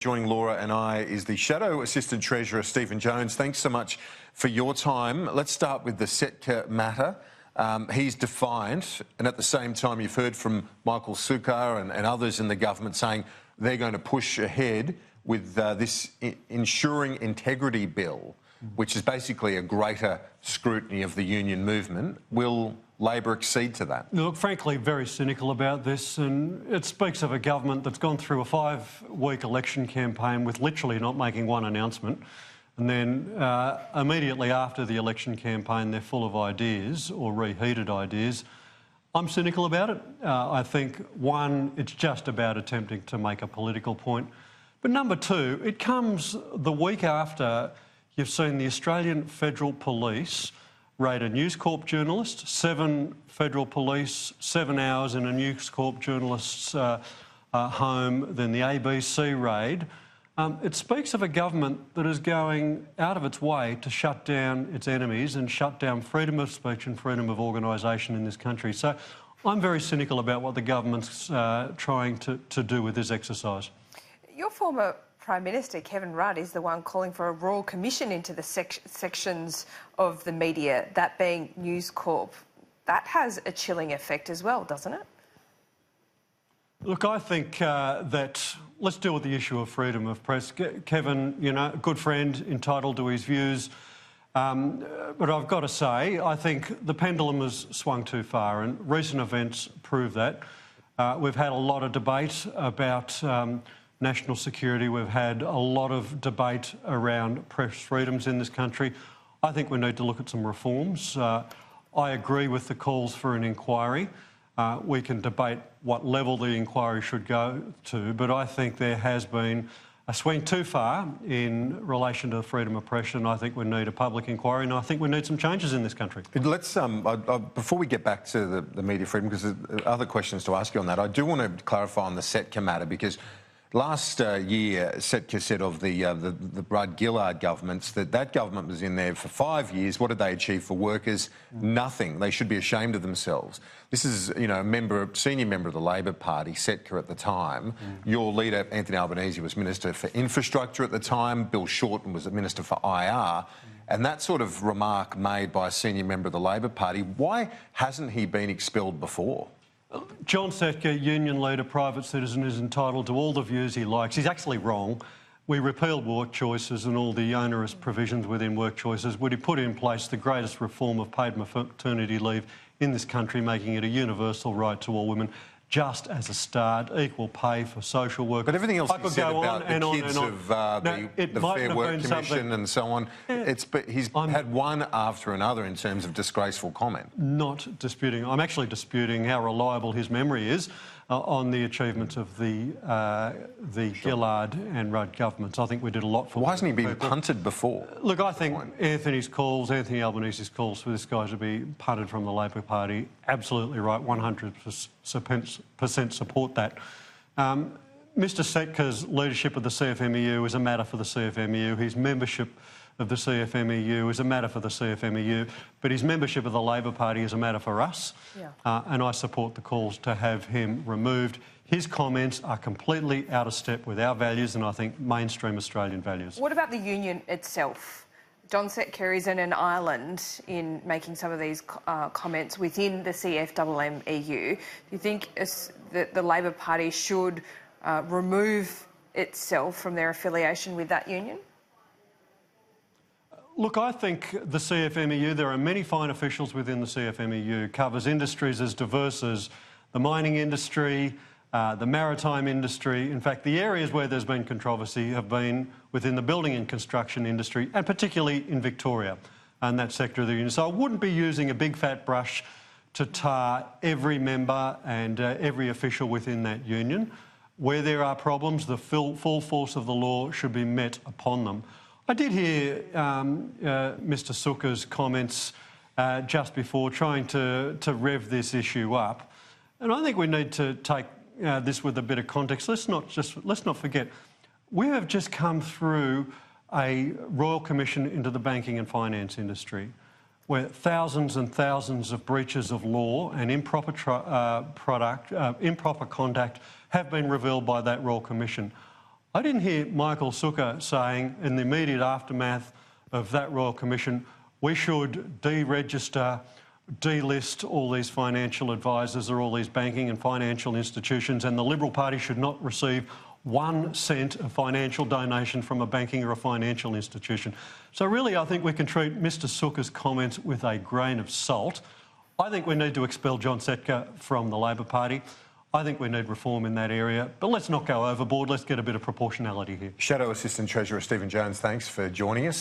Joining Laura and I is the Shadow Assistant Treasurer, Stephen Jones. Thanks so much for your time. Let's start with the Setka matter. He's defiant, and at the same time you've heard from Michael Sukkar and others in the government saying they're going to push ahead with this Ensuring Integrity Bill, which is basically a greater scrutiny of the union movement. Will Labor accede to that? Look, frankly, very cynical about this, and it speaks of a government that's gone through a 5-week election campaign with literally not making one announcement, and then immediately after the election campaign they're full of ideas, or reheated ideas. I'm cynical about it. I think, one, it's just about attempting to make a political point, but number two, it comes the week after you've seen the Australian Federal Police raid a News Corp journalist, 7 federal police, 7 hours in a News Corp journalist's home, then the ABC raid. It speaks of a government that is going out of its way to shut down its enemies and shut down freedom of speech and freedom of organisation in this country. So I'm very cynical about what the government's trying to do with this exercise. Your former Prime Minister Kevin Rudd is the one calling for a royal commission into the sections of the media, that being News Corp. That has a chilling effect as well, doesn't it? Look, I think that let's deal with the issue of freedom of press. Kevin, you know, a good friend, entitled to his views. But I've got to say, I think the pendulum has swung too far, and recent events prove that. We've had a lot of debate about national security. We've had a lot of debate around press freedoms in this country. I think we need to look at some reforms. I agree with the calls for an inquiry. We can debate what level the inquiry should go to, but I think there has been a swing too far in relation to the freedom of press, and I think we need a public inquiry, and I think we need some changes in this country. Let's before we get back to the media freedom, because there are other questions to ask you on that, I do want to clarify on the Setka matter, because last year, Setka said of the Rudd-Gillard governments that government was in there for 5 years. What did they achieve for workers? Nothing. They should be ashamed of themselves. This is, you know, a senior member of the Labor Party, Setka at the time. Your leader, Anthony Albanese, was Minister for Infrastructure at the time. Bill Shorten was the Minister for IR. And that sort of remark made by a senior member of the Labor Party, why hasn't he been expelled before? John Setka, union leader, private citizen, is entitled to all the views he likes. He's actually wrong. We repealed work choices and all the onerous provisions within work choices. We put in place the greatest reform of paid maternity leave in this country, making it a universal right to all women. Just as a start, equal pay for social work. But everything else he said about the kids of the Fair Work Commission and so on, he's had one after another in terms of disgraceful comment. Not disputing. I'm actually disputing how reliable his memory is on the achievements of the Gillard and Rudd governments. I think we did a lot for... Why hasn't he been punted before? Look, I think Anthony Albanese's calls for this guy to be punted from the Labor Party, absolutely right, 100% support that. Mr Setka's leadership of the CFMEU is a matter for the CFMEU. His membership of the CFMEU is a matter for the CFMEU, but his membership of the Labor Party is a matter for us, and I support the calls to have him removed. His comments are completely out of step with our values and I think mainstream Australian values. What about the union itself? John Setka is in an island in making some of these comments within the CFMMEU. Do you think that the Labor Party should remove itself from their affiliation with that union? Look, I think the CFMEU, there are many fine officials within the CFMEU, covers industries as diverse as the mining industry, the maritime industry. In fact, the areas where there's been controversy have been within the building and construction industry, and particularly in Victoria and that sector of the union. So I wouldn't be using a big fat brush to tar every member and every official within that union. Where there are problems, the full force of the law should be met upon them. I did hear Mr Sukkar's comments just before, trying to rev this issue up, and I think we need to take this with a bit of context. Let's not forget, we have just come through a royal commission into the banking and finance industry, where thousands and thousands of breaches of law and improper conduct have been revealed by that royal commission. I didn't hear Michael Sukkar saying in the immediate aftermath of that Royal Commission, we should deregister, delist all these financial advisors or all these banking and financial institutions, and the Liberal Party should not receive 1 cent of financial donation from a banking or a financial institution. So really, I think we can treat Mr Sukkar's comments with a grain of salt. I think we need to expel John Setka from the Labor Party. I think we need reform in that area, but let's not go overboard. Let's get a bit of proportionality here. Shadow Assistant Treasurer Stephen Jones, thanks for joining us.